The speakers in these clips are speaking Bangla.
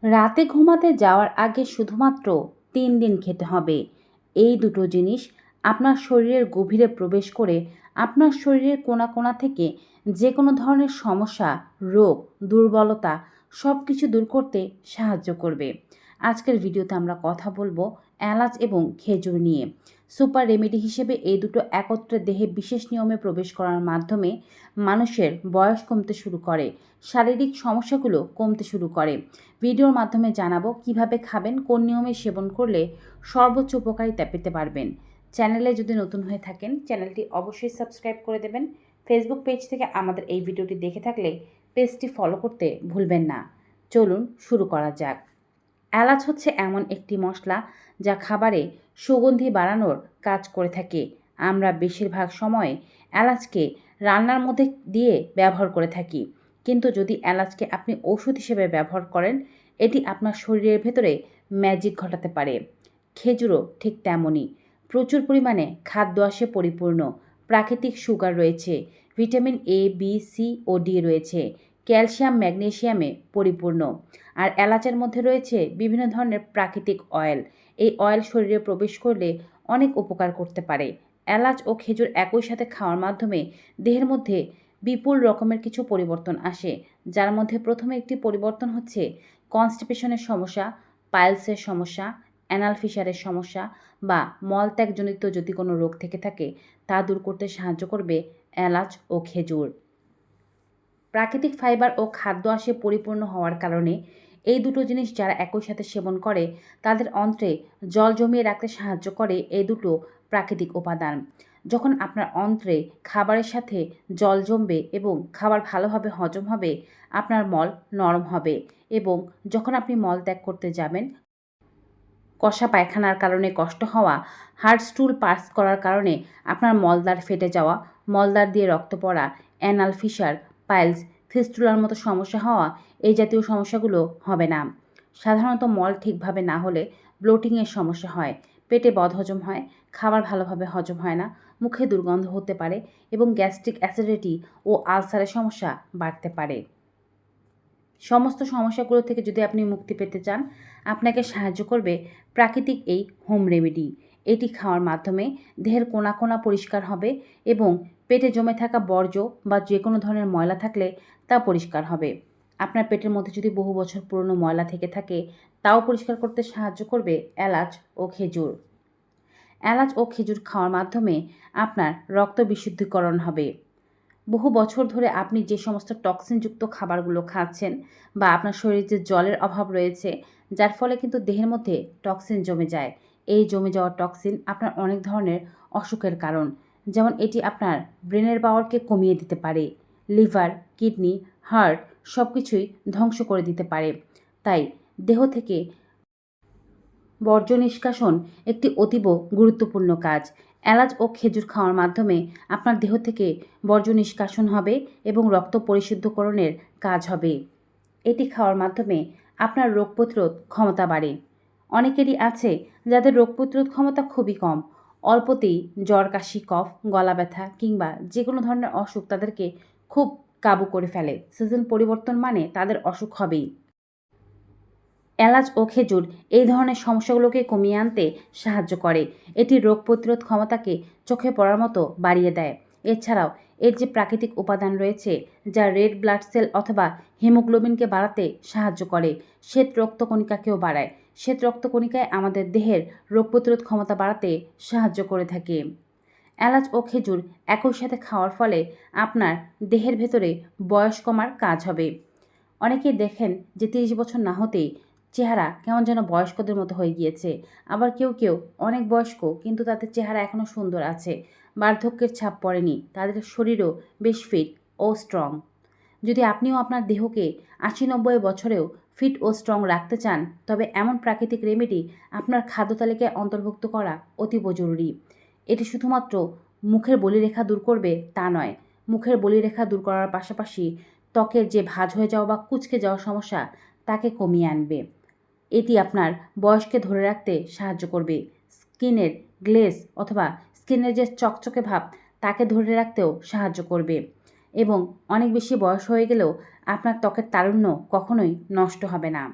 রাতে ঘুমাতে যাওয়ার আগে শুধুমাত্র ৩ দিন খেতে হবে। এই দুটো জিনিস আপনার শরীরের গভীরে প্রবেশ করে আপনার শরীরের কোণা কোণা থেকে যে কোনো ধরনের সমস্যা, রোগ, দুর্বলতা সব কিছু দূর করতে সাহায্য করবে। আজকের ভিডিওতে আমরা কথা বলবো এলাচ এবং খেজুর নিয়ে। সুপার রেমেডি হিসেবে এই দুটো একত্রে দেহে বিশেষ নিয়মে প্রবেশ করার মাধ্যমে মানুষের বয়স কমতে শুরু করে, শারীরিক সমস্যাগুলো কমতে শুরু করে। ভিডিওর মাধ্যমে জানাবো কিভাবে খাবেন, কোন নিয়মে সেবন করলে সর্বোচ্চ উপকারিতা পেতে পারবেন। চ্যানেলে যদি নতুন হয়ে থাকেন চ্যানেলটি অবশ্যই সাবস্ক্রাইব করে দেবেন। ফেসবুক পেজ থেকে আমাদের এই ভিডিওটি দেখে থাকলে পেজটি ফলো করতে ভুলবেন না। চলুন শুরু করা যাক। এলাচ হচ্ছে এমন একটি মশলা যা খাবারে সুগন্ধি বাড়ানোর কাজ করে থাকে। আমরা বেশিরভাগ সময়ে এলাচকে রান্নার মধ্যে দিয়ে ব্যবহার করে থাকি, কিন্তু যদি এলাচকে আপনি ওষুধ হিসেবে ব্যবহার করেন, এটি আপনার শরীরের ভেতরে ম্যাজিক ঘটাতে পারে। খেজুরও ঠিক তেমনই। প্রচুর পরিমাণে খাদ্য আসে পরিপূর্ণ, প্রাকৃতিক সুগার রয়েছে, ভিটামিন এ, বি, সি ও ডি রয়েছে, ক্যালসিয়াম, ম্যাগনেসিয়ামে পরিপূর্ণ। আর এলাচের মধ্যে রয়েছে বিভিন্ন ধরনের প্রাকৃতিক অয়েল। এই অয়েল শরীরে প্রবেশ করলে অনেক উপকার করতে পারে। এলাচ ও খেজুর একই সাথে খাওয়ার মাধ্যমে দেহের মধ্যে বিপুল রকমের কিছু পরিবর্তন আসে, যার মধ্যে প্রথমে একটি পরিবর্তন হচ্ছে কনস্টিপেশনের সমস্যা, পাইলসের সমস্যা, অ্যানাল ফিশারের সমস্যা বা মলত্যাগজনিত যদি কোনো রোগ থেকে থাকে তা দূর করতে সাহায্য করবে এলাচ ও খেজুর। প্রাকৃতিক ফাইবার ও খাদ্য আসে পরিপূর্ণ হওয়ার কারণে এই দুটো জিনিস যারা একই সাথে সেবন করে তাদের অন্ত্রে জল জমিয়ে রাখতে সাহায্য করে এই দুটো প্রাকৃতিক উপাদান। যখন আপনার অন্ত্রে খাবারের সাথে জল জমবে এবং খাবার ভালোভাবে হজম হবে, আপনার মল নরম হবে এবং যখন আপনি মল ত্যাগ করতে যাবেন, কষা পায়খানার কারণে কষ্ট হওয়া, হার্ড স্টুল পাস করার কারণে আপনার মলদ্বার ফেটে যাওয়া, মলদ্বার দিয়ে রক্ত পড়া, অ্যানাল ফিশার, পাইলস, ফিস্টুলার মতো সমস্যা হওয়া, এই জাতীয় সমস্যাগুলো হবে না। সাধারণত মল ঠিকভাবে না হলে ব্লোটিংয়ের সমস্যা হয়, পেটে বদহজম হয়, খাবার ভালোভাবে হজম হয় না, মুখে দুর্গন্ধ হতে পারে এবং গ্যাস্ট্রিক অ্যাসিডিটি ও আলসারের সমস্যা বাড়তে পারে। সমস্ত সমস্যাগুলো থেকে যদি আপনি মুক্তি পেতে চান, আপনাকে সাহায্য করবে প্রাকৃতিক এই হোম রেমেডি। এটি খাওয়ার মাধ্যমে দেহের কোণা কোণা পরিষ্কার হবে এবং পেটে জমে থাকা বর্জ্য বা যে কোনো ধরনের ময়লা থাকলে তা পরিষ্কার হবে। আপনার পেটের মধ্যে যদি বহু বছর পুরনো ময়লা থেকে থাকে তাও পরিষ্কার করতে সাহায্য করবে এলাচ ও খেজুর। এলাচ ও খেজুর খাওয়ার মাধ্যমে আপনার রক্ত বিশুদ্ধীকরণ হবে। বহু বছর ধরে আপনি যে সমস্ত টক্সিনযুক্ত খাবারগুলো খাচ্ছেন বা আপনার শরীরে যে জলের অভাব রয়েছে, যার ফলে কিন্তু দেহের মধ্যে টক্সিন জমে যায়। এই জমে যাওয়া টক্সিন আপনার অনেক ধরনের অসুখের কারণ। যেমন এটি আপনার ব্রেনের পাওয়ারকে কমিয়ে দিতে পারে, লিভার, কিডনি, হার্ট সব কিছুই ধ্বংস করে দিতে পারে। তাই দেহ থেকে বর্জ্য নিষ্কাশন একটি অতীব গুরুত্বপূর্ণ কাজ। এলাচ ও খেজুর খাওয়ার মাধ্যমে আপনার দেহ থেকে বর্জ্য নিষ্কাশন হবে এবং রক্ত পরিশুদ্ধকরণের কাজ হবে। এটি খাওয়ার মাধ্যমে আপনার রোগ প্রতিরোধ ক্ষমতা বাড়ে। অনেকেরই আছে যাদের রোগ প্রতিরোধ ক্ষমতা খুবই কম, অল্পতেই জ্বর, কাশি, কফ, গলা ব্যথা কিংবা যে কোনো ধরনের অসুখ তাদেরকে খুব কাবু করে ফেলে। সিজন পরিবর্তন মানে তাদের অসুখ হবেই। এলাচ ও খেজুর এই ধরনের সমস্যাগুলোকে কমিয়ে আনতে সাহায্য করে। এটি রোগ প্রতিরোধ ক্ষমতাকে চোখে পড়ার মতো বাড়িয়ে দেয়। এছাড়াও এর যে প্রাকৃতিক উপাদান রয়েছে যা রেড ব্লাড সেল অথবা হিমোগ্লোবিনকে বাড়াতে সাহায্য করে, শ্বেত রক্তকণিকাকেও বাড়ায়। শ্বেত রক্তকণিকায় আমাদের দেহের রোগ প্রতিরোধ ক্ষমতা বাড়াতে সাহায্য করে থাকে। এলাচ ও খেজুর একই সাথে খাওয়ার ফলে আপনার দেহের ভেতরে বয়স কমার কাজ হবে। অনেকেই দেখেন যে ৩০ বছর না হতেই চেহারা কেমন যেন বয়স্কদের মতো হয়ে গিয়েছে। আবার কেউ কেউ অনেক বয়স্ক কিন্তু তাদের চেহারা এখনও সুন্দর আছে, বার্ধক্যের ছাপ পড়েনি, তাদের শরীরও বেশ ফিট ও স্ট্রং। যদি আপনিও আপনার দেহকে ৮০-৯০ বছরেও ফিট ও স্ট্রং রাখতে চান, তবে এমন প্রাকৃতিক রেমেডি আপনার খাদ্য তালিকায় অন্তর্ভুক্ত করা অতীব জরুরি। এটি শুধুমাত্র মুখের বলিরেখা দূর করবে তা নয়, মুখের বলিরেখা দূর করার পাশাপাশি ত্বকের যে ভাঁজ হয়ে যাওয়া বা কুঁচকে যাওয়া সমস্যা তাকে কমিয়ে আনবে। এটি আপনার বয়সকে ধরে রাখতে সাহায্য করবে। স্কিনের গ্লেজ অথবা স্কিনের যে চকচকে ভাব তাকে ধরে রাখতেও সাহায্য করবে এবং অনেক বেশি বয়স হয়ে গেলেও আপনার ত্বকের তারুণ্য কখনোই নষ্ট হবে না।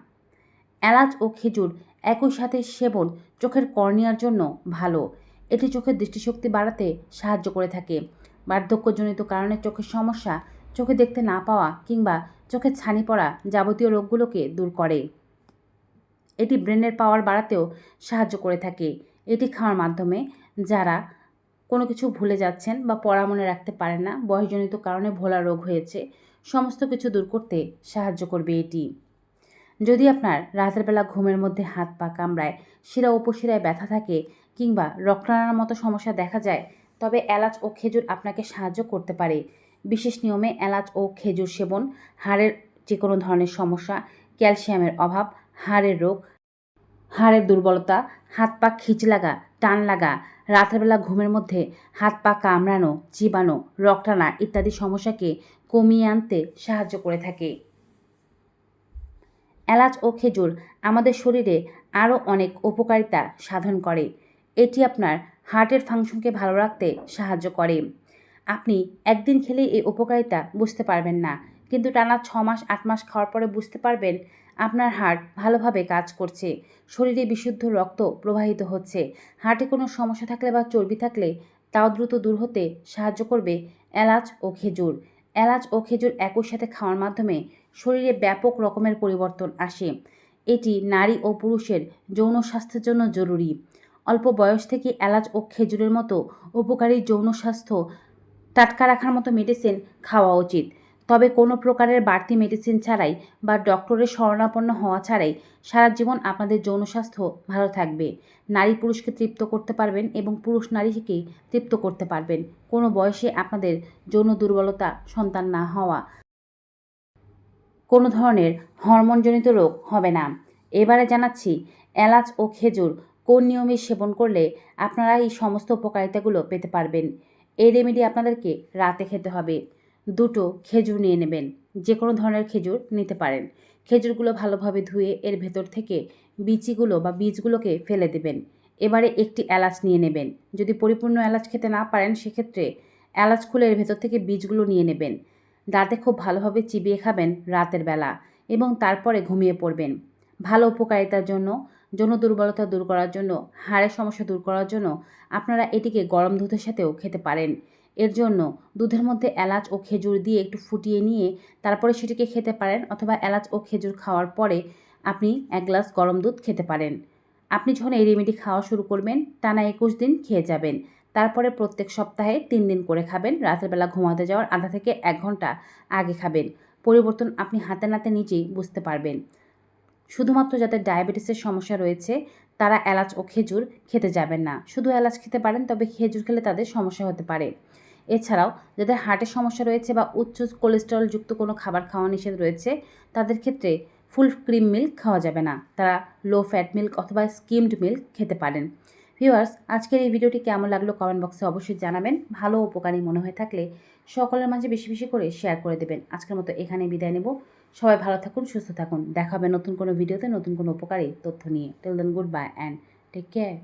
এলাচ ও খেজুর একই সাথে সেবন চোখের কর্নিয়ার জন্য ভালো। এটি চোখের দৃষ্টিশক্তি বাড়াতে সাহায্য করে থাকে। বার্ধক্যজনিত কারণে চোখের সমস্যা, চোখে দেখতে না পাওয়া কিংবা চোখে ছানি পড়া যাবতীয় রোগগুলোকে দূর করে। এটি ব্রেনের পাওয়ার বাড়াতেও সাহায্য করে থাকে। এটি খাওয়ার মাধ্যমে যারা কোনো কিছু ভুলে যাচ্ছেন বা পড়া মনে রাখতে পারেন না, বয়সজনিত কারণে ভোলা রোগ হয়েছে, সমস্ত কিছু দূর করতে সাহায্য করবে এটি। যদি আপনার রাতের বেলা ঘুমের মধ্যে হাত পা কামড়ায়, শিরা উপশিরায় ব্যথা থাকে কিংবা রক্তনালীর মতো সমস্যা দেখা যায়, তবে এলাচ ও খেজুর আপনাকে সাহায্য করতে পারে। বিশেষ নিয়মে এলাচ ও খেজুর সেবন হাড়ের যে কোনো ধরনের সমস্যা, ক্যালসিয়ামের অভাব, হাড়ের রোগ, হাড়ের দুর্বলতা, হাত পা খিঁচ লাগা, টান লাগা, রাতের বেলা ঘুমের মধ্যে হাত পা কামড়ানো, চিবানো, রক্তটানা ইত্যাদি সমস্যাকে কমিয়ে আনতে সাহায্য করে থাকে। এলাচ ও খেজুর আমাদের শরীরে আরও অনেক উপকারিতা সাধন করে। এটি আপনার হার্টের ফাংশনকে ভালো রাখতে সাহায্য করে। আপনি একদিন খেলেই এই উপকারিতা বুঝতে পারবেন না, কিন্তু টানা 6 মাস 8 মাস খাওয়ার পরে বুঝতে পারবেন আপনার হার্ট ভালোভাবে কাজ করছে, শরীরে বিশুদ্ধ রক্ত প্রবাহিত হচ্ছে। হার্টে কোনো সমস্যা থাকলে বা চর্বি থাকলে তাও দ্রুত দূর হতে সাহায্য করবে এলাচ ও খেজুর। এলাচ ও খেজুর একই সাথে খাওয়ার মাধ্যমে শরীরে ব্যাপক রকমের পরিবর্তন আসে। এটি নারী ও পুরুষের যৌন স্বাস্থ্যের জন্য জরুরি। অল্প বয়স থেকে এলাচ ও খেজুরের মতো উপকারী যৌন স্বাস্থ্য টাটকা রাখার মতো মেডিসিন খাওয়া উচিত। তবে কোনো প্রকারের বাড়তি মেডিসিন ছাড়াই বা ডক্টরের শরণাপন্ন হওয়া ছাড়াই সারা জীবন আপনাদের যৌন স্বাস্থ্য ভালো থাকবে। নারী পুরুষকে তৃপ্ত করতে পারবেন এবং পুরুষ নারীকে তৃপ্ত করতে পারবেন। কোনো বয়সে আপনাদের যৌন দুর্বলতা, সন্তান না হওয়া, কোনো ধরনের হরমোনজনিত রোগ হবে না। এবারে জানাচ্ছি এলাচ ও খেজুর কোন নিয়মে সেবন করলে আপনারা এই সমস্ত উপকারিতাগুলো পেতে পারবেন। এই রেমেডি আপনাদেরকে রাতে খেতে হবে। 2টো খেজুর নিয়ে নেবেন, যে কোনো ধরনের খেজুর নিতে পারেন। খেজুরগুলো ভালোভাবে ধুয়ে এর ভেতর থেকে বিচিগুলো বা বীজগুলোকে ফেলে দেবেন। এবারে একটি এলাচ নিয়ে নেবেন। যদি পরিপূর্ণ এলাচ খেতে না পারেন সেক্ষেত্রে এলাচ খুলে এর ভেতর থেকে বীজগুলো নিয়ে নেবেন। দাঁতে খুব ভালোভাবে চিবিয়ে খাবেন রাতের বেলা এবং তারপরে ঘুমিয়ে পড়বেন। ভালো উপকারিতার জন্য, যৌন দুর্বলতা দূর করার জন্য, হাড়ের সমস্যা দূর করার জন্য আপনারা এটিকে গরম দুধের সাথেও খেতে পারেন। এর জন্য দুধের মধ্যে এলাচ ও খেজুর দিয়ে একটু ফুটিয়ে নিয়ে তারপরে সেটিকে খেতে পারেন, অথবা এলাচ ও খেজুর খাওয়ার পরে আপনি 1 গ্লাস গরম দুধ খেতে পারেন। আপনি যখন এই রেমেডি খাওয়া শুরু করবেন টানা 21 দিন খেয়ে যাবেন। তারপরে প্রত্যেক সপ্তাহে 3 দিন করে খাবেন। রাতের বেলা ঘুমাতে যাওয়ার আধা থেকে 1 ঘন্টা আগে খাবেন। পরিবর্তন আপনি হাতে নাতে নিজেই বুঝতে পারবেন। শুধুমাত্র যাদের ডায়াবেটিসের সমস্যা রয়েছে তারা এলাচ ও খেজুর খেতে যাবেন না। শুধু এলাচ খেতে পারেন, তবে খেজুর খেলে তাদের সমস্যা হতে পারে। এছাড়াও যাদের হার্টের সমস্যা রয়েছে বা উচ্চ কোলেস্টেরলযুক্ত কোনো খাবার খাওয়া নিষেধ রয়েছে তাদের ক্ষেত্রে ফুল ক্রিম মিল্ক খাওয়া যাবে না। তারা লো ফ্যাট মিল্ক অথবা স্কিমড মিল্ক খেতে পারেন। ভিউয়ার্স, আজকের এই ভিডিওটি কেমন লাগলো কমেন্ট বক্সে অবশ্যই জানাবেন। ভালো উপকারী মনে হয়ে থাকলে সকলের মাঝে বেশি বেশি করে শেয়ার করে দেবেন। আজকের মতো এখানেই বিদায় নেব। সবাই ভালো থাকুন, সুস্থ থাকুন। দেখা হবে নতুন কোনো ভিডিওতে নতুন কোনো উপকারী তথ্য নিয়ে। Till then, good bye and take care.